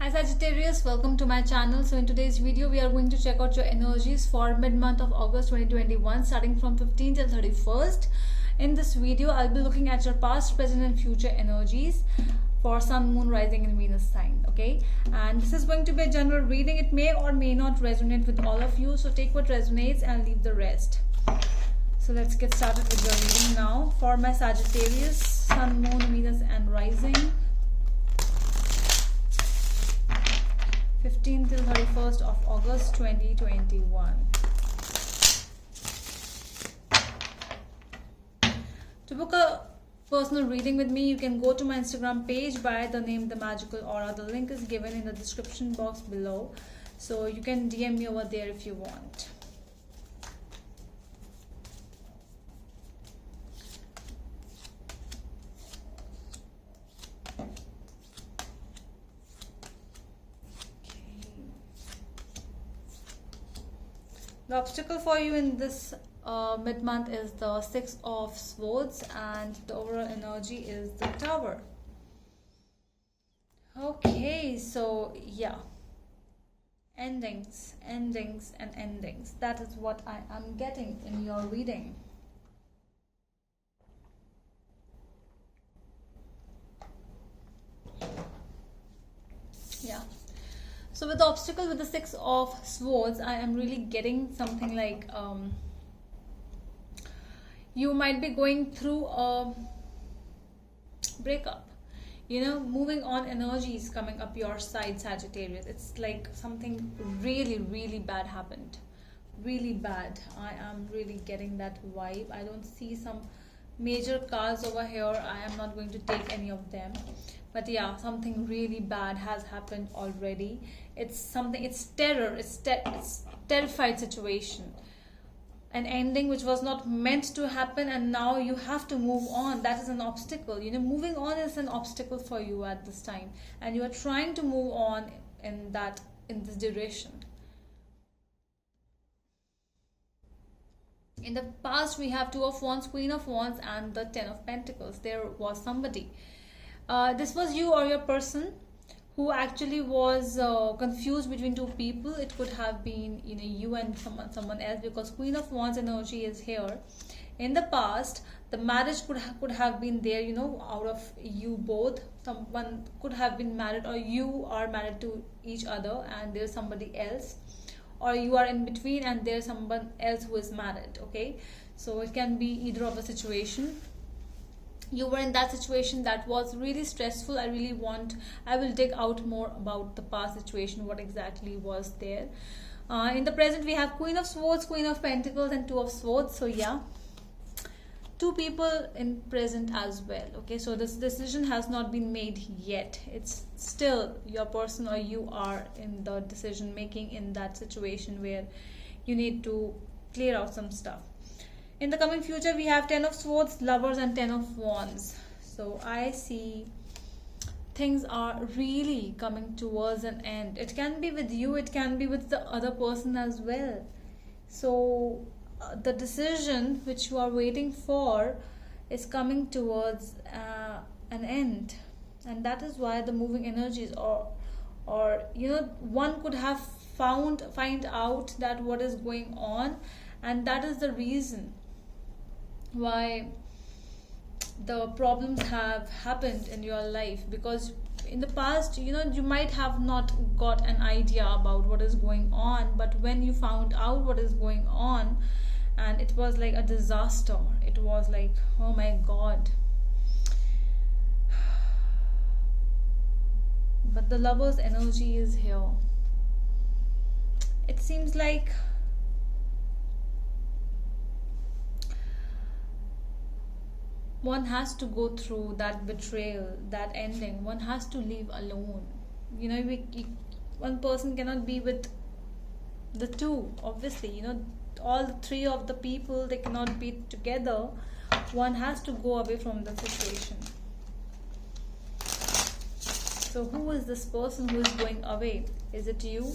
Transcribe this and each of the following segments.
Hi Sagittarius, welcome to my channel. So in today's video we are going to check out your energies for mid-month of August 2021 starting from 15th till 31st. In this video I'll be looking at your past, present and future energies for Sun, Moon, Rising and Venus sign. Okay, and this is going to be a general reading. It may or may not resonate with all of you, so take what resonates and leave the rest. So let's get started with your reading now for my Sagittarius, Sun, Moon, Venus and Rising, 15th till 31st of August 2021. To book a personal reading with me, you can go to my Instagram page by the name The Magical Aura. The link is given in the description box below, so you can DM me over there if you want. The obstacle for you in this mid-month is the Six of Swords, and the overall energy is the Tower. Okay, so yeah, endings and endings. That is what I am getting in your reading. Yeah. So with the obstacle with the Six of Swords, I am really getting something like you might be going through a breakup. You know, moving on energies coming up your side, Sagittarius. It's like something really bad happened. Really bad. I am really getting that vibe. I don't see some major cards over here. I am not going to take any of them. But yeah, something really bad has happened already. It's something, it's terror, it's terrified situation. An ending which was not meant to happen, and now you have to move on. That is an obstacle. You know, moving on is an obstacle for you at this time, and you are trying to move on in this direction. In the past, we have Two of Wands, Queen of Wands, and the Ten of Pentacles. There was somebody. This was you or your person who actually was confused between two people. It could have been, you know, you and someone else, because Queen of Wands energy is here. In the past, the marriage could have been there, you know, out of you both. Someone could have been married, or you are married to each other and there's somebody else, or you are in between and there's someone else who is married. Okay, so it can be either of a situation. You were in that situation that was really stressful. I will dig out more about the past situation, what exactly was there. In the present, we have Queen of Swords, Queen of Pentacles and Two of Swords. So yeah, two people in present as well. Okay, so this decision has not been made yet. It's still your person, or you are in the decision making in that situation where you need to clear out some stuff. In the coming future, we have Ten of Swords, Lovers and Ten of Wands. So I see things are really coming towards an end. It can be with you, it can be with the other person as well. So the decision which you are waiting for is coming towards an end. And that is why the moving energies, or you know, one could have find out that what is going on, and that is the reason why the problems have happened in your life. Because in the past, you know, you might have not got an idea about what is going on, but when you found out what is going on, and it was like a disaster, it was like, oh my god. But the Lover's energy is here. It seems like one has to go through that betrayal, that ending. One has to leave alone. You know, one person cannot be with the two. Obviously, you know, all the three of the people, they cannot be together. One has to go away from the situation. So who is this person who is going away? Is it you?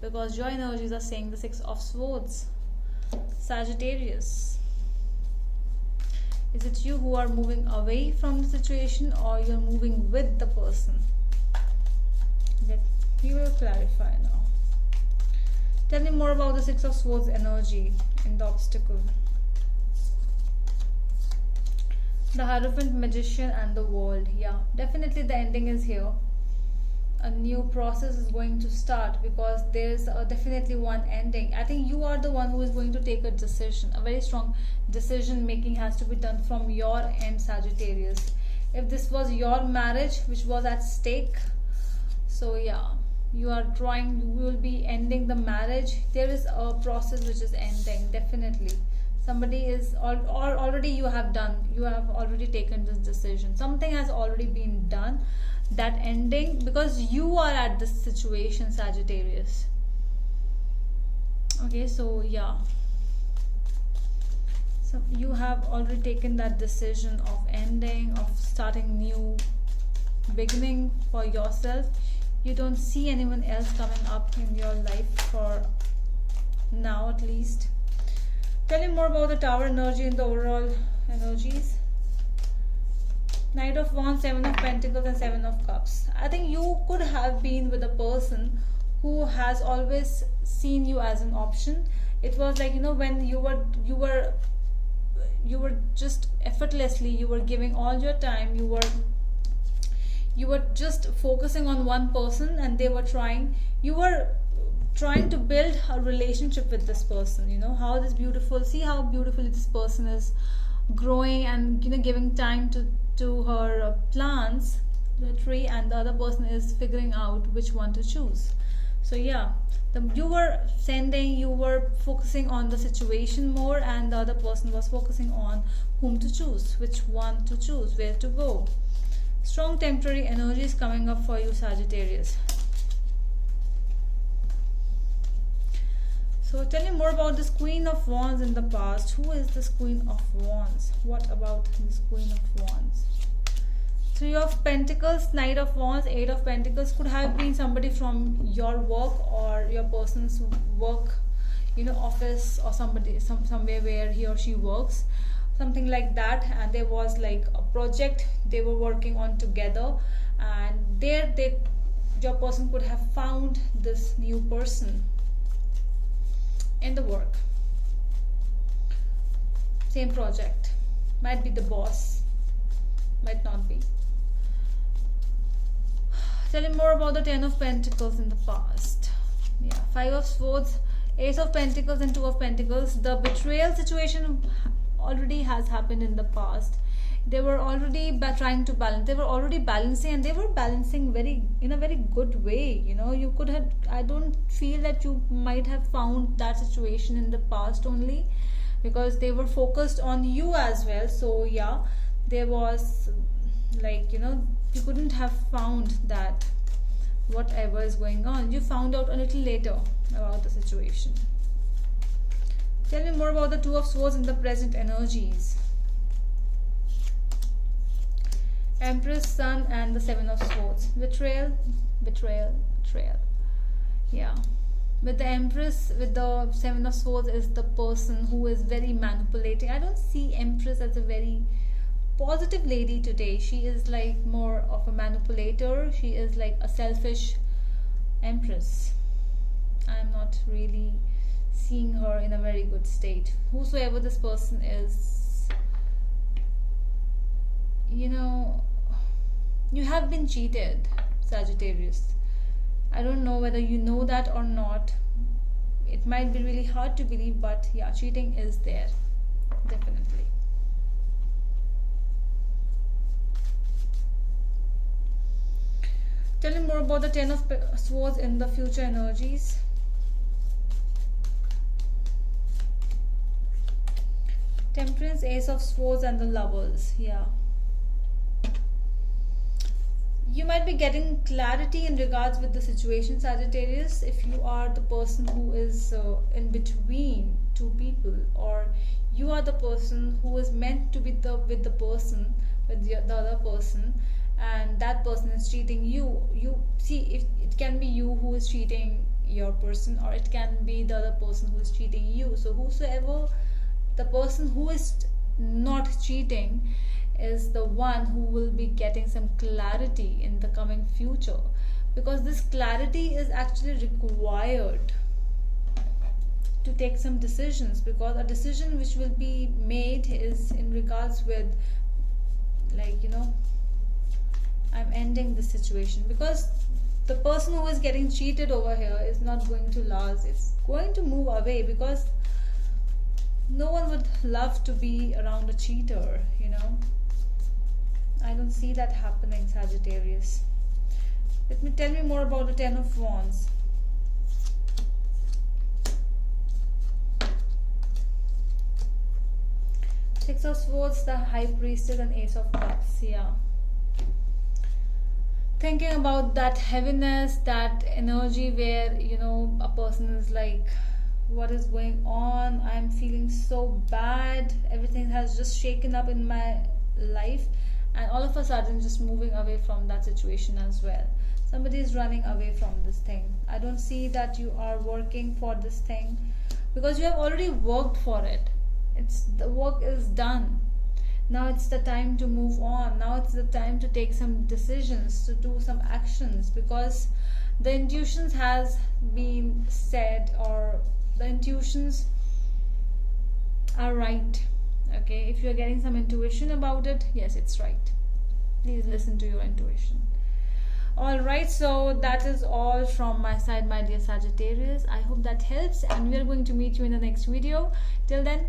Because your energies are saying the Six of Swords, Sagittarius. Is it you who are moving away from the situation, or you're moving with the person? clarify now. Tell me more about the Six of Swords energy in the obstacle. The Hierophant, Magician and the World. Yeah, definitely the ending is here. A new process is going to start because there's definitely one ending. I think you are the one who is going to take a decision. A very strong decision making has to be done from your end, Sagittarius. If this was your marriage which was at stake, so yeah, you are trying, you will be ending the marriage. There is a process which is ending, definitely. Somebody is already, you have already taken this decision. Something has already been done, that ending, because you are at this situation, Sagittarius. Okay, so yeah, so you have already taken that decision of ending, of starting new beginning for yourself. You don't see anyone else coming up in your life for now, at least. Tell me more about the Tower energy and the overall energies. Knight of Wands, Seven of Pentacles and Seven of Cups. I think you could have been with a person who has always seen you as an option. It was like, you know, when you were just effortlessly, you were giving all your time, you were just focusing on one person, and you were trying to build a relationship with this person. You know how this beautiful, see how beautifully this person is growing and, you know, giving time to her plants, the tree, and the other person is figuring out which one to choose. So yeah, you were focusing on the situation more, and the other person was focusing on whom to choose, which one to choose, where to go. Strong temporary energy is coming up for you, Sagittarius. So tell me more about this Queen of Wands in the past. Who is this Queen of Wands? What about this Queen of Wands? Three of Pentacles, Knight of Wands, Eight of Pentacles. Could have been somebody from your work or your person's work, you know, office, or somewhere where he or she works, something like that. And there was like a project they were working on together, and your person could have found this new person in the work, same project. Might be the boss, might not be. Tell me more about the Ten of Pentacles in the past. Yeah, Five of Swords, Ace of Pentacles and Two of Pentacles. The betrayal situation already has happened in the past. They were already trying to balance. They were already balancing, and they were balancing in a very good way. You know, you could have, I don't feel that you might have found that situation in the past only, because they were focused on you as well. So yeah, there was like, you know, you couldn't have found that whatever is going on. You found out a little later about the situation. Tell me more about the Two of Swords in the present energies. Empress, Sun and the Seven of Swords. Betrayal, betrayal, betrayal. Yeah. With the Empress, with the Seven of Swords is the person who is very manipulating. I don't see Empress as a very positive lady today. She is like more of a manipulator. She is like a selfish Empress. I'm not really seeing her in a very good state. Whosoever this person is, you know, you have been cheated, Sagittarius. I don't know whether you know that or not. It might be really hard to believe, but yeah, cheating is there, definitely. Tell me more about the Ten of Swords in the future energies. Temperance, Ace of Swords and the Lovers. Yeah. You might be getting clarity in regards with the situation, Sagittarius, if you are the person who is in between two people, or you are the person who is meant to be with the other person, and that person is cheating you. You see, if it can be you who is cheating your person, or it can be the other person who is cheating you. So whosoever, the person who is not cheating is the one who will be getting some clarity in the coming future, because this clarity is actually required to take some decisions, because a decision which will be made is in regards with, like, you know, I'm ending the situation, because the person who is getting cheated over here is not going to last. It's going to move away, because no one would love to be around a cheater, you know. I don't see that happening, Sagittarius. Tell me more about the Ten of Wands. Six of Swords, the High Priestess, and Ace of Cups. Yeah. Thinking about that heaviness, that energy where, you know, a person is like, what is going on? I'm feeling so bad. Everything has just shaken up in my life, and all of a sudden just moving away from that situation as well. Somebody is running away from this thing. I don't see that you are working for this thing, because you have already worked for it. The work is done. Now it's the time to move on. Now it's the time to take some decisions, to do some actions, because the intuitions has been said, or the intuitions are right. Okay, if you're getting some intuition about it, yes, it's right. Please listen to your intuition. Alright, so that is all from my side, my dear Sagittarius. I hope that helps, and we are going to meet you in the next video. Till then,